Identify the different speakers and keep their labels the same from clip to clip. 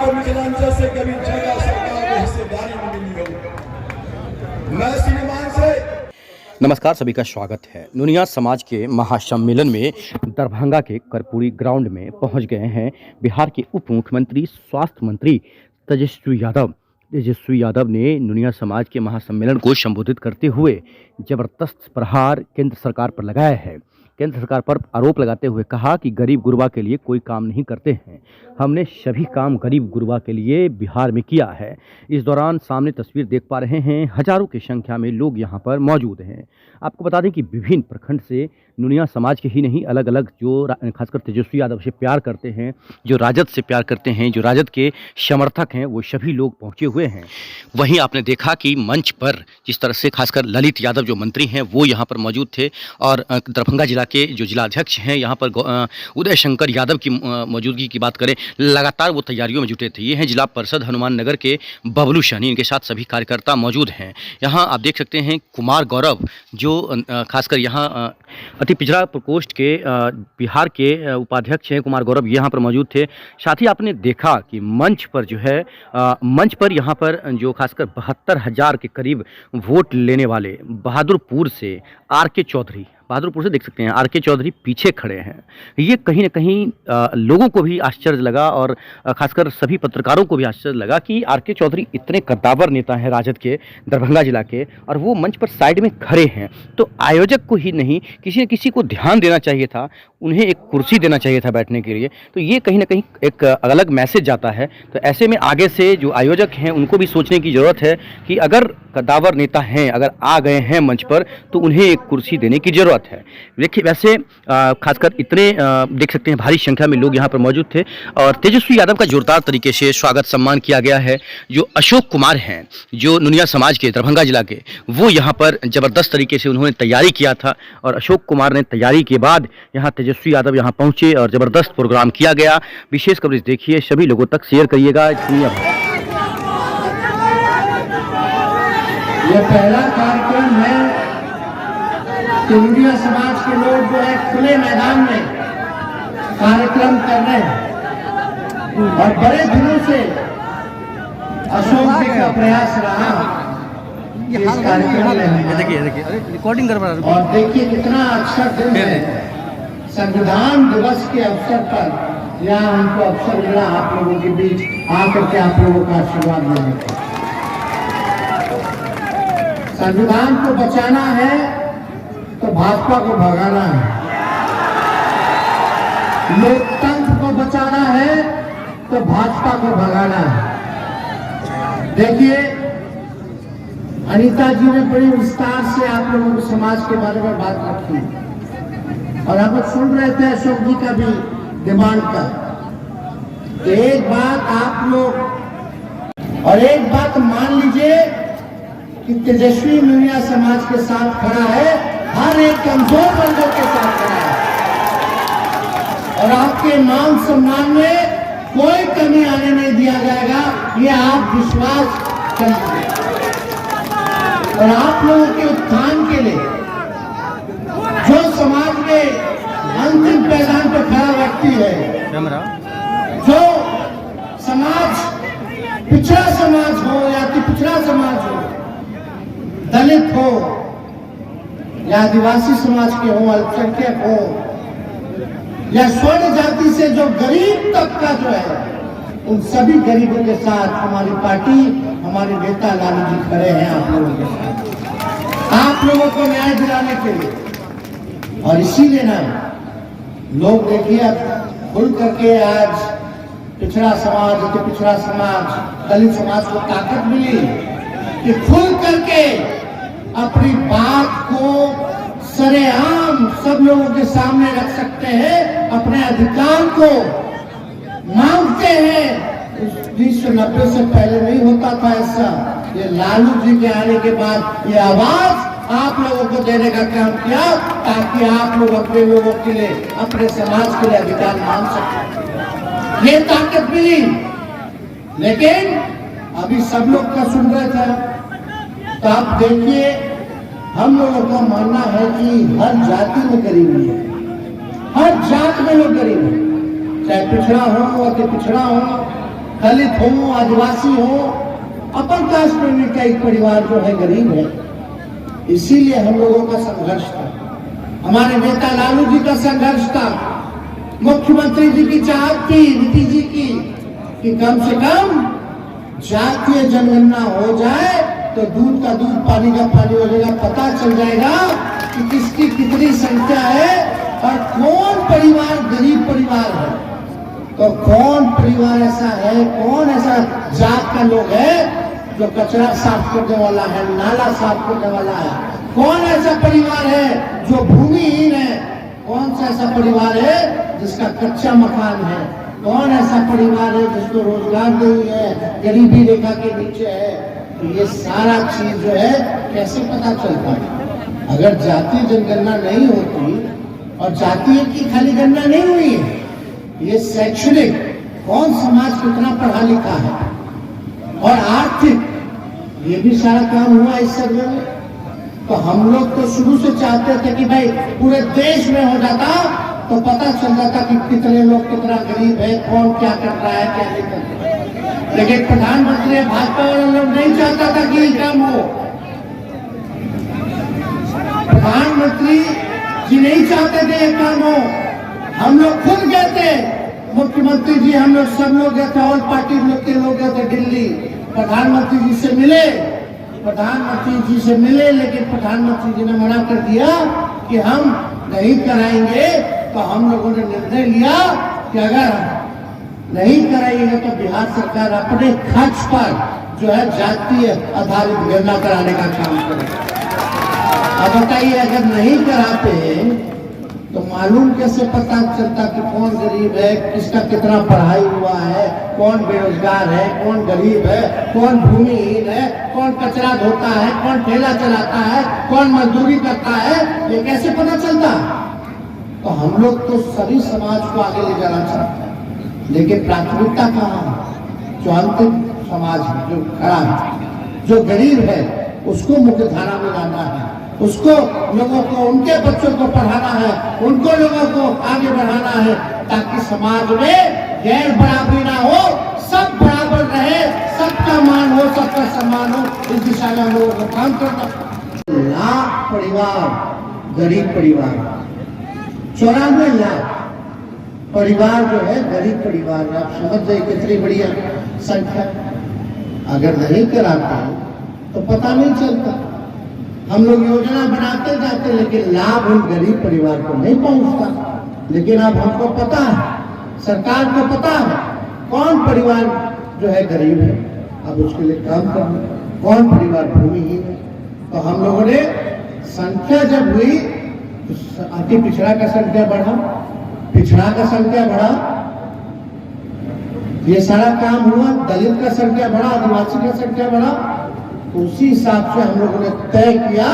Speaker 1: को मिथिलांचल से कभी जगह सरकार को हिस्सेदारी नहीं मिली हो। मैं श्रीमान से
Speaker 2: नमस्कार, सभी का स्वागत है। नुनिया समाज के महासम्मेलन में दरभंगा के कर्पूरी ग्राउंड में पहुंच गए हैं बिहार के उप मुख्यमंत्री स्वास्थ्य मंत्री तेजस्वी यादव ने नुनिया समाज के महासम्मेलन को संबोधित करते हुए जबरदस्त प्रहार केंद्र सरकार पर लगाया है। केंद्र सरकार पर आरोप लगाते हुए कहा कि गरीब गुरबा के लिए कोई काम नहीं करते हैं। हमने सभी काम गरीब गुरबा के लिए बिहार में किया है। इस दौरान सामने तस्वीर देख पा रहे हैं, हजारों की संख्या में लोग यहां पर मौजूद हैं। आपको बता दें कि विभिन्न प्रखंड से नुनिया समाज के ही नहीं, अलग अलग जो खासकर तेजस्वी यादव से प्यार करते हैं, जो राजद से प्यार करते हैं, जो राजद के समर्थक हैं, वो सभी लोग पहुंचे हुए हैं। वहीं आपने देखा कि मंच पर जिस तरह से खासकर ललित यादव जो मंत्री हैं वो यहाँ पर मौजूद थे, और दरभंगा जिला के जो जिलाध्यक्ष हैं यहाँ पर उदय शंकर यादव की मौजूदगी की बात करें, लगातार वो तैयारियों में जुटे थे। ये हैं जिला परिषद हनुमान नगर के बबलू शनी, इनके साथ सभी कार्यकर्ता मौजूद हैं। यहाँ आप देख सकते हैं कुमार गौरव जो खासकर यहाँ अति पिछड़ा प्रकोष्ठ के बिहार के उपाध्यक्ष हैं, कुमार गौरव यहाँ पर मौजूद थे। साथ ही आपने देखा कि मंच पर जो है मंच पर यहाँ पर जो खासकर 72,000 के करीब वोट लेने वाले बहादुरपुर से आर.के. चौधरी, बहादुरपुर से देख सकते हैं आर.के. चौधरी पीछे खड़े हैं। ये कहीं ना कहीं लोगों को भी आश्चर्य लगा, और खासकर सभी पत्रकारों को भी आश्चर्य लगा कि आर.के. चौधरी इतने कद्दावर नेता हैं राजद के, दरभंगा जिला के, और वो मंच पर साइड में खड़े हैं। तो आयोजक को ही नहीं, किसी न किसी को ध्यान देना चाहिए था, उन्हें एक कुर्सी देना चाहिए था बैठने के लिए। तो ये कहीं ना कहीं एक अलग मैसेज जाता है। तो ऐसे में आगे से जो आयोजक हैं उनको भी सोचने की ज़रूरत है कि अगर कद्दावर नेता हैं, अगर आ गए हैं मंच पर, तो उन्हें एक कुर्सी देने की ज़रूरत है। देखिए, वैसे खासकर इतने देख सकते हैं भारी संख्या में लोग यहाँ पर मौजूद थे, और तेजस्वी यादव का जोरदार तरीके से स्वागत सम्मान किया गया है। जो अशोक कुमार हैं, जो नुनिया समाज के दरभंगा जिला के, वो यहाँ पर ज़बरदस्त तरीके से उन्होंने तैयारी किया था, और अशोक कुमार ने तैयारी के बाद यहाँ तेजस्वी यादव यहाँ पहुँचे और ज़बरदस्त प्रोग्राम किया गया। विशेष कवरेज देखिए, सभी लोगों तक शेयर करिएगा।
Speaker 3: ये पहला कार्यक्रम है कि नुनिया समाज के लोग जो है खुले मैदान में कार्यक्रम कर रहे हैं, और बड़े दिनों से अशोक जी का प्रयास रहा इस कार्यक्रम में।
Speaker 2: देखिए रिकॉर्डिंग कर रहा है,
Speaker 3: और देखिए कितना अच्छा दिन है। संविधान दिवस के अवसर पर यहाँ हमको अवसर मिला आप लोगों के बीच आकर के आप लोगों का आशीर्वाद लेने का। संविधान को बचाना है तो भाजपा को भगाना है, लोकतंत्र को बचाना है तो भाजपा को भगाना है। देखिए, अनीता जी ने बड़ी विस्तार से आप लोगों के समाज के बारे में बात रखी, और हम लोग सुन रहे थे अशोक जी का भी डिमांड का। एक बात आप लोग और एक बात मान लीजिए कि तेजस्वी नुनिया समाज के साथ खड़ा है, हर एक कमजोर वर्गों के साथ खड़ा है, और आपके मान सम्मान में कोई कमी आने नहीं दिया जाएगा, ये आप विश्वास करिए। और आप लोगों के उत्थान के लिए जो समाज में अंतिम पैदान पर खड़ा व्यक्ति है, जो समाज पिछड़ा समाज हो या कि पिछड़ा समाज हो, दलित हो या आदिवासी समाज के हो, अल्पसंख्यक हो, या स्वर्ण जाति से जो गरीब तबका जो है, उन सभी गरीबों के साथ हमारी पार्टी, हमारे नेता लालू जी खड़े हैं आप लोगों के साथ, आप लोगों को न्याय दिलाने के लिए। और इसीलिए ना लोग देखिए अब खुल करके आज पिछड़ा समाज, तो पिछड़ा समाज, दलित समाज को ताकत मिली कि खुल करके अपनी बात को सरेआम सब लोगों के सामने रख सकते हैं, अपने अधिकार को मांगते हैं। 1990 से पहले नहीं होता था ऐसा। ये लालू जी के आने के बाद ये आवाज आप लोगों को देने का काम किया, ताकि आप लोग अपने लोगों के लिए, अपने समाज के लिए अधिकार मांग सकें। ये ताकत मिली। लेकिन अभी सब लोग का सुन रहे थे, तो आप देखिए, हम लोगों का मानना है कि हर जाति में गरीबी है, हर जात में लोग गरीब है, चाहे पिछड़ा हो, अति पिछड़ा हो, दलित हो, आदिवासी हो, अपर कास्ट में भी कई परिवार जो है गरीब है। इसीलिए हम लोगों का संघर्ष था, हमारे नेता लालू जी का संघर्ष था, मुख्यमंत्री जी की चाहत थी, नीतीश जी की, कि कम से कम जातीय जनगणना हो जाए तो दूध का दूध, पानी का पानी हो जाएगा, पता चल जाएगा कि किसकी कितनी संख्या है और कौन परिवार गरीब परिवार है। तो कौन परिवार ऐसा है, कौन ऐसा जात का लोग है जो कचरा साफ करने वाला है, नाला साफ करने वाला है, कौन ऐसा परिवार है जो भूमिहीन है, कौन सा ऐसा परिवार है जिसका कच्चा मकान है, कौन ऐसा परिवार है जिसको रोजगार नहीं है, गरीबी रेखा के नीचे है। तो ये सारा चीज जो है कैसे पता चलता है? अगर जातीय जनगणना नहीं होती, और जातीय की खाली गणना नहीं हुई है, ये शैक्षणिक, कौन समाज कितना पढ़ा लिखा है, और आर्थिक, ये भी सारा काम हुआ इस सर्वे में। तो हम लोग तो शुरू से चाहते थे कि भाई पूरे देश में हो जाता तो पता चल जाता कि कितने लोग कितना गरीब है, कौन क्या कर रहा है, क्या नहीं कर रहा है। लेकिन प्रधानमंत्री भाजपा वाले लोग नहीं चाहता था कि ये काम हो। प्रधानमंत्री जी नहीं चाहते थे ये काम हो। हम लोग खुद गए थे, मुख्यमंत्री जी, हम लोग सब लोग गए थे, ऑल पार्टी के लोग गए थे दिल्ली, प्रधानमंत्री जी से मिले, लेकिन प्रधानमंत्री जी ने मना कर दिया कि हम नहीं कराएंगे। तो हम लोगों ने निर्णय लिया कि अगर नहीं कराएंगे तो बिहार सरकार अपने खर्च पर जो है जातीय आधारित गणना कराने का काम करेगी। अब बताइए, अगर नहीं कराते तो मालूम कैसे पता चलता कि कौन गरीब है, किसका कितना पढ़ाई हुआ है, कौन बेरोजगार है, कौन गरीब है, कौन भूमिहीन है, कौन कचरा धोता है, कौन ठेला चलाता है, कौन मजदूरी करता है, ये कैसे पता चलता? तो हम लोग तो सभी समाज को आगे ले जाना चाहते हैं, लेकिन प्राथमिकता कहाँ है? जो अंतिम समाज है, जो खड़ा है, जो गरीब है, उसको मुख्य धारा में लाना है, उसको लोगों को, उनके बच्चों को पढ़ाना है, उनको लोगों को आगे बढ़ाना है, ताकि समाज में गैर बराबरी ना हो, सब बराबर रहे, सबका मान हो, सबका सम्मान हो। इस दिशा में हम लोगों को काम करना। लाख परिवार, गरीब परिवार, 94 लाख परिवार जो है गरीब परिवार है। आप समझ जाइए कितनी बढ़िया संख्या। अगर नहीं कराते तो पता नहीं चलता। हम लोग योजना बनाते जाते, लेकिन लाभ उन गरीब परिवार को नहीं पहुंचता। लेकिन अब हमको पता है, सरकार को पता है कौन परिवार जो है गरीब है, अब उसके लिए काम करना, कौन परिवार भूमिहीन है। तो हम लोगों ने संख्या जब हुई तो अति पिछड़ा का संख्या बढ़ा, पिछड़ा का संख्या बढ़ा, ये सारा काम हुआ, दलित का संख्या बढ़ा, आदिवासी का संख्या बढ़ा। उसी हिसाब से हम लोगों ने तय किया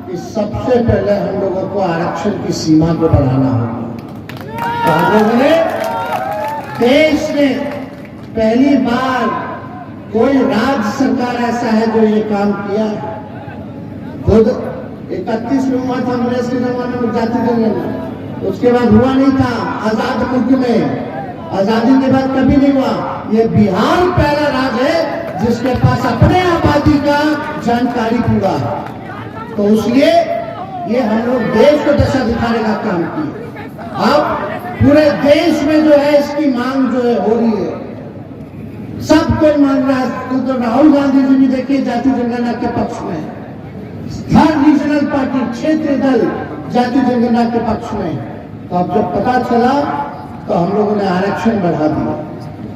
Speaker 3: कि सबसे पहले हम लोगों को आरक्षण की सीमा को बढ़ाना होगा। तो हम लोगों ने देश में पहली बार कोई राज्य सरकार ऐसा है जो ये काम किया। खुद 31 में हुआ था अंग्रेज के जमाने में जाति जनगणना, उसके बाद हुआ नहीं था आजाद मुल्क में, आजादी के बाद कभी नहीं हुआ। ये बिहार पहला राज्य है जिसके पास अपने आबादी का जानकारी पूरा है। तो इसलिए ये हम लोग देश को दशा दिखाने का काम किया। अब पूरे देश में जो है इसकी मांग जो है हो रही है, सब कोई मांग रहा है। तो राहुल गांधी जी भी देखिए जाति जनगणना के पक्ष में, हर रीजनल पार्टी, क्षेत्रीय दल जाति जनगणना के पक्ष में। तो अब जब पता चला तो हम लोगों ने आरक्षण बढ़ा दिया,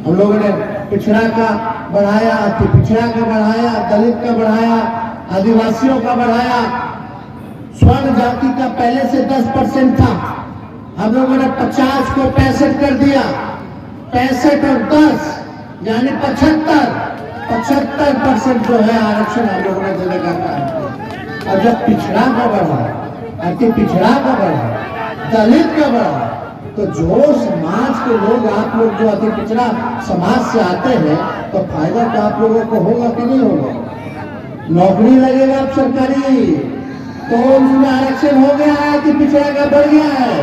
Speaker 3: हम लोगों ने पिछड़ा का बढ़ाया, अति पिछड़ा का बढ़ाया, दलित का बढ़ाया, आदिवासियों का बढ़ाया, स्वर्ण जाति का पहले से 10% था, हम लोगों ने 50 को 65 कर दिया, 65 और 10 यानी 75% जो है आरक्षण हम लोगों ने देने का काम किया। और जब पिछड़ा का बढ़ा, अति पिछड़ा का बढ़ा, दलित का बढ़ा, तो जो समाज के लोग, आप लोग जो अति पिछड़ा समाज से आते हैं, तो फायदा तो आप लोगों को होगा कि नहीं होगा? नौकरी लगेगा आप सरकारी, तो उसमें आरक्षण हो गया है, अति पिछड़ा का बढ़ गया है,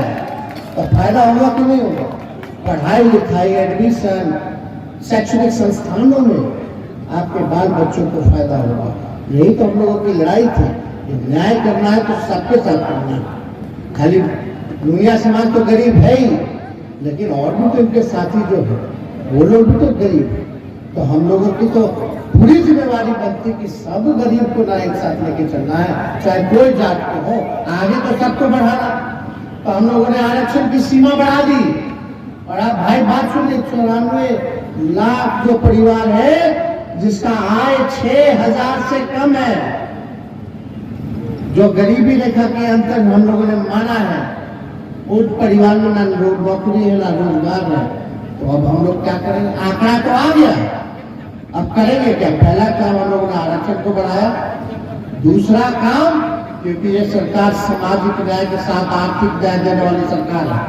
Speaker 3: तो फायदा होगा कि नहीं होगा? पढ़ाई लिखाई, एडमिशन, शैक्षणिक संस्थानों में आपके बाल बच्चों को फायदा होगा। यही तो हम लोगों की लड़ाई थी। न्याय करना है तो सबके साथ करना है। खाली दुनिया समाज तो गरीब है ही, लेकिन और भी तो इनके साथी जो है वो लोग भी तो गरीब है। तो हम लोगों की तो पूरी जिम्मेवारी बनती कि सब गरीब को ना एक साथ लेके चलना है, चाहे कोई जात के हो। आगे तो सबको बढ़ाना, तो हम लोगों ने आरक्षण की सीमा बढ़ा दी। और आप भाई बात सुनिए, 94 लाख जो परिवार है जिसका आय 6,000 से कम है, जो गरीबी रेखा के अंतर हम लोगों ने माना है, उस परिवार में ना नौकरी है ना रोजगार है। तो अब हम लोग क्या करेंगे? आंकड़ा तो आ गया, अब करेंगे क्या? पहला काम हम लोगों ने आरक्षण को बढ़ाया। दूसरा काम, क्योंकि ये सरकार सामाजिक न्याय के साथ आर्थिक न्याय देने वाली सरकार है,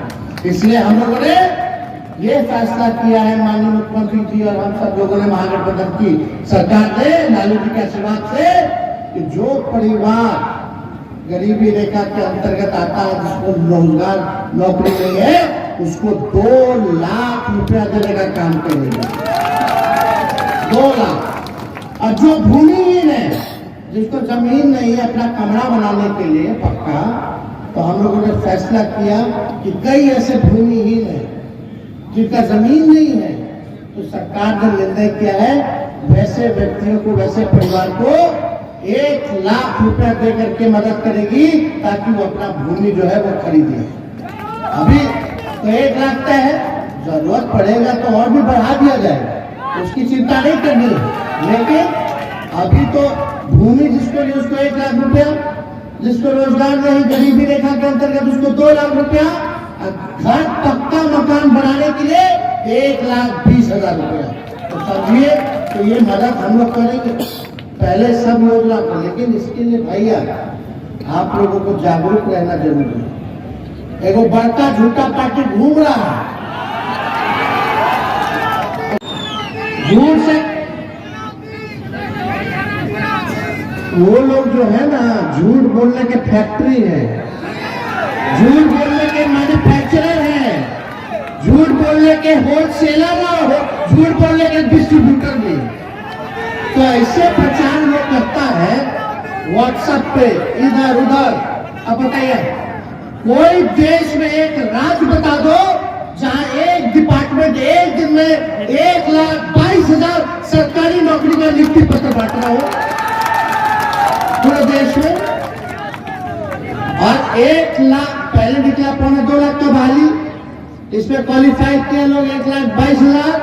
Speaker 3: इसलिए हम लोगों ने ये फैसला किया है, माननीय मुख्यमंत्री जी और हम सब लोगों ने महागठबंधन की सरकार ने लालू जी के आशीर्वाद से, कि जो परिवार गरीबी रेखा के अंतर्गत आता है, जिसको रोजगार नौकरी नहीं है, उसको 2 लाख रुपया देने का काम करेंगे। 2 लाख। और जो भूमिहीन है, जिसको जमीन नहीं है अपना कमरा बनाने के लिए पक्का, तो हम लोगों ने फैसला किया कि कई ऐसे भूमिहीन है जिनका जमीन नहीं है, तो सरकार ने निर्णय किया है वैसे व्यक्तियों को, वैसे परिवार को 1 लाख रुपया दे करके मदद करेगी, ताकि वो अपना भूमि जो है वो खरीदे। अभी तो 1 लाख का है, जरूरत पड़ेगा तो और भी बढ़ा दिया जाएगा, उसकी चिंता नहीं करनी है। लेकिन अभी तो भूमि जिसको लिए उसको 1 लाख रुपया, जिसको रोजगार नहीं, गरीबी रेखा के अंतर्गत उसको 2 लाख रुपया, घर पक्का मकान बनाने के लिए 1,20,000 रुपया। तो समझिए, तो ये मदद हम लोग करेंगे पहले सब योजना को। लेकिन इसके लिए भैया आप लोगों को जागरूक रहना जरूरी है। एगो बड़का झूठा पार्टी घूम रहा है, झूठ से वो लोग जो है ना, झूठ बोलने के फैक्ट्री है, झूठ बोलने के मैन्युफैक्चरर है, झूठ बोलने के होलसेलर और झूठ बोलने के डिस्ट्रीब्यूटर भी। तो ऐसे प्रचार वो करता है व्हाट्सएप पे इधर उधर। अब बताइए, कोई देश में एक राज्य बता दो जहां एक डिपार्टमेंट एक दिन में 1,22,000 सरकारी नौकरी का नियुक्ति पत्र बांट रहा हो पूरे देश में। और 1 लाख पहले निकला, 2.25 लाख का बहाली, इसमें क्वालिफाइड किया लोग 1,22,000।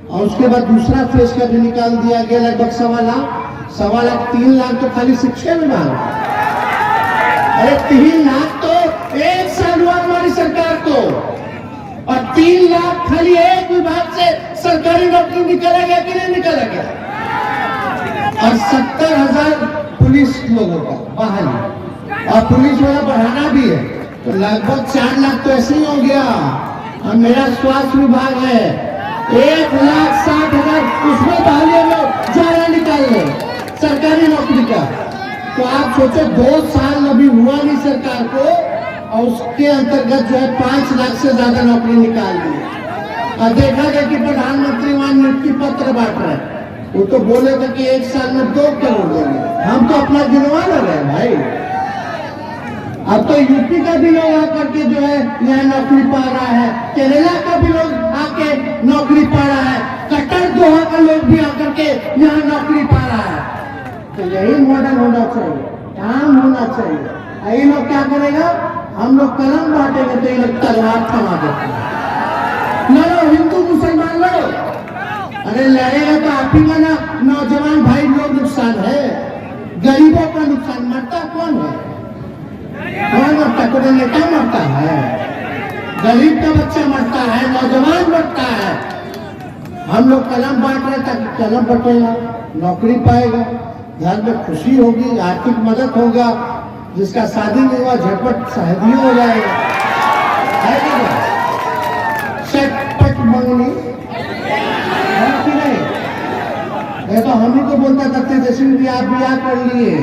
Speaker 3: और उसके बाद दूसरा फेज का भी निकाल दिया गया, लगभग 1.25 लाख, 1.25 लाख, 3 लाख तो खाली शिक्षा में मांग। अरे 3 लाख तो 1 साल हुआ हमारी सरकार को, और 3 लाख खाली एक विभाग से सरकारी नौकरी निकाला गया कि नहीं निकाला गया? और 70,000 पुलिस लोगों का बहाली, और पुलिस वाला बढ़ाना भी है, तो लगभग 4 लाख तो ऐसे ही हो गया। और मेरा स्वास्थ्य विभाग है 1,60,000, उसमें बहाली हम लोग जाना निकाल लें सरकारी नौकरी का। तो आप सोचो 2 साल अभी हुआ नहीं सरकार को, और उसके अंतर्गत जो है 5 लाख से ज्यादा नौकरी निकाल दी। और देखा गया कि प्रधानमंत्री वहां नियुक्ति पत्र बांट रहे हैं, वो तो बोले थे कि 1 साल में 2 करोड़ देंगे। हम तो अपना गिनवा ना रहे भाई। अब तो यूपी का भी लोग आकर के जो है यहाँ नौकरी पा रहा है, केरला का भी लोग आके नौकरी पा रहा है, कतर दोहा का लोग भी आकर के यहाँ नौकरी पा रहा है। तो यही मॉडल होना चाहिए, काम होना चाहिए। ये लोग क्या करेगा? हम लोग कलम बांटेंगे तो ये लोग तलवार थमा देते हैं। लड़ो, हिंदू मुसलमान लड़ो। अरे लड़ेगा तो आप ही का ना नौजवान भाई लोग नुकसान है, गरीबों का नुकसान। मरता कौन है? कौन मरता? कोई नेता मरता है? गरीब का बच्चा मरता है, नौजवान मरता है। हम लोग कलम बांट रहे ताकि कलम बटेगा, नौकरी पाएगा, घर में खुशी होगी, आर्थिक मदद होगा, जिसका शादी नहीं हुआ झटपट शादी हो जाएगा। है कि नहीं? चटपट मंगनी है कि नहीं? ये तो हम ही को बोलता करते जैसे भी आप ब्याह कर लिए,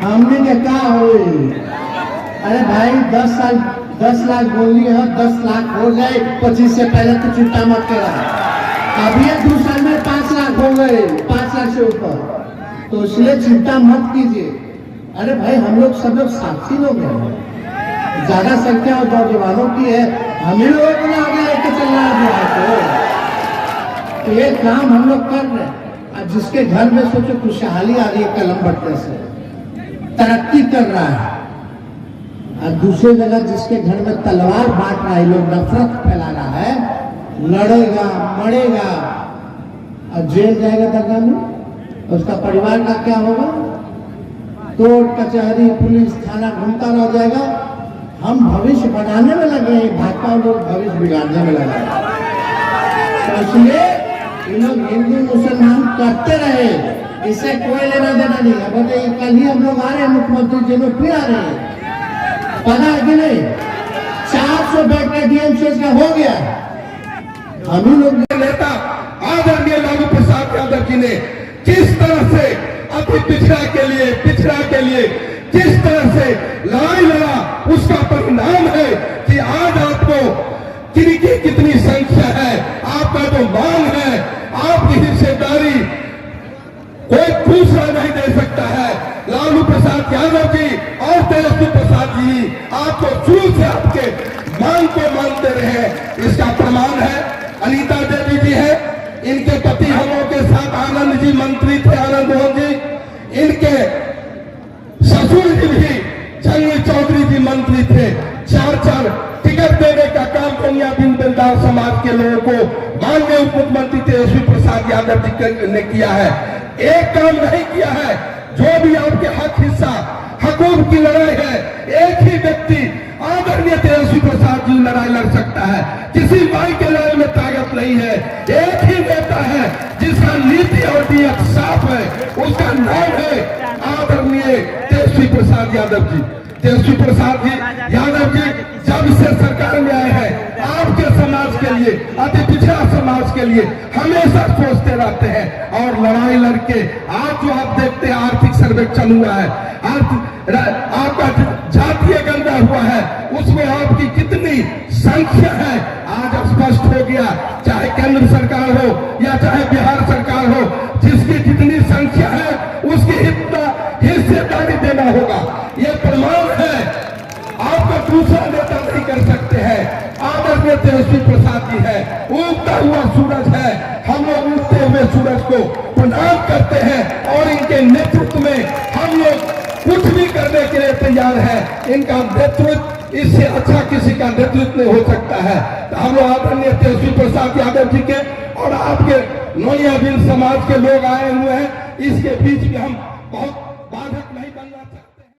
Speaker 3: हमने क्या कहा हो। अरे भाई 10 साल 10 लाख बोल लिए हैं, 10 लाख हो गए, 25 से पहले तो चिंता मत करा। अब ये 2 साल में 5 लाख हो गए, 5 लाख से ऊपर, तो इसलिए चिंता मत कीजिए। अरे भाई हम लोग सब लोग साक्षी लोग हैं, ज्यादा संख्या और नौजवानों की है, हम ही लोगों को आगे लेके चल रहा है। तो ये काम हम लोग कर रहे हैं। अब जिसके घर में सोचो खुशहाली आ रही है कलम बटने से, तरक्की कर रहा है, और दूसरी जगह जिसके घर में तलवार बांट रहा है, लोग नफरत फैला रहा है, लड़ेगा मरेगा और जेल जाएगा दरगाह में, उसका परिवार का क्या होगा? कोर्ट कचहरी पुलिस थाना घूमता रह जाएगा। हम भविष्य बनाने में लगे हैं, भाजपा लोग भविष्य बिगाड़ने में लगे हैं। तो इसलिए इन लोग हिंदू मुसलमान करते रहे, इससे कोई लेना देना नहीं है। बताइए कल ही हम लोग आ रहे हैं, मुख्यमंत्री जी लोग फिर आ रहे हैं, पता है कि नहीं? 400 बेड का डीएमसीएच का हो गया। हम ही लोग
Speaker 1: नेता आदरणीय लालू प्रसाद यादव जी ने किस तरह से अति पिछड़ा के लिए किस तरह से लड़ाई लड़ा, उसका परिणाम है कि आज आपको किनकी कितनी संख्या है, आपका जो मांग है, आपकी हिस्सेदारी कोई दूसरा नहीं दे सकता है। लालू प्रसाद यादव जी और तेजस्वी प्रसाद जी आपको शुरू से आपके मांग को मानते रहे, इसका प्रमाण है अनीता देवी जी है, इनके पति हम लोग के साथ आनंद जी मंत्री थे, आनंद मोहन जी, इनके ससुर जी भी जंगी चौधरी जी मंत्री थे। 4 टिकट देने का काम बुनियादी बेलदार समाज के लोगों को माननीय उप मुख्यमंत्री तेजस्वी प्रसाद यादव जी ने किया है। एक काम नहीं किया है, जो भी आपके हक हिस्सा हकूक की लड़ाई है, एक ही व्यक्ति आदरणीय तेजस्वी प्रसाद जी लड़ाई लड़ सकता है। किसी भाई के लड़ाई में ताकत नहीं है, एक ही नेता है जिसका नीति और नीयत साफ है, उसका नाम है आदरणीय तेजस्वी प्रसाद यादव जी। तेजस्वी प्रसाद जी यादव जी जब से सरकार में आए हैं, आपके समाज के लिए, अति पिछड़ा समाज के लिए हमेशा सोचते रहते हैं और लड़ाई लड़के आज जो आप देखते हैं आर्थिक सर्वेक्षण हुआ है, आपका जातीय गणना हुआ है, उसमें आपकी कितनी संख्या है आज स्पष्ट हो गया। चाहे केंद्र सरकार हो या चाहे बिहार सरकार हो, जिसकी जितनी संख्या है उसकी इतना हिस्सेदारी देना होगा। ये प्रमाण है, आपका दूसरा नेता नहीं कर सकते हैं। आदरणीय तेजस्वी प्रसाद जी है, उगता हुआ सूरज है, हम लोग उगते हुए सूरज को प्रणाम करते हैं और इनके नेतृत्व में हम लोग कुछ भी करने के लिए तैयार है। इनका नेतृत्व इससे अच्छा किसी का नेतृत्व नहीं हो सकता है। तो हम लोग आदरणीय तेजस्वी प्रसाद यादव जी के और आपके नोनिया बिल समाज के लोग आए हुए हैं, इसके बीच में हम बहुत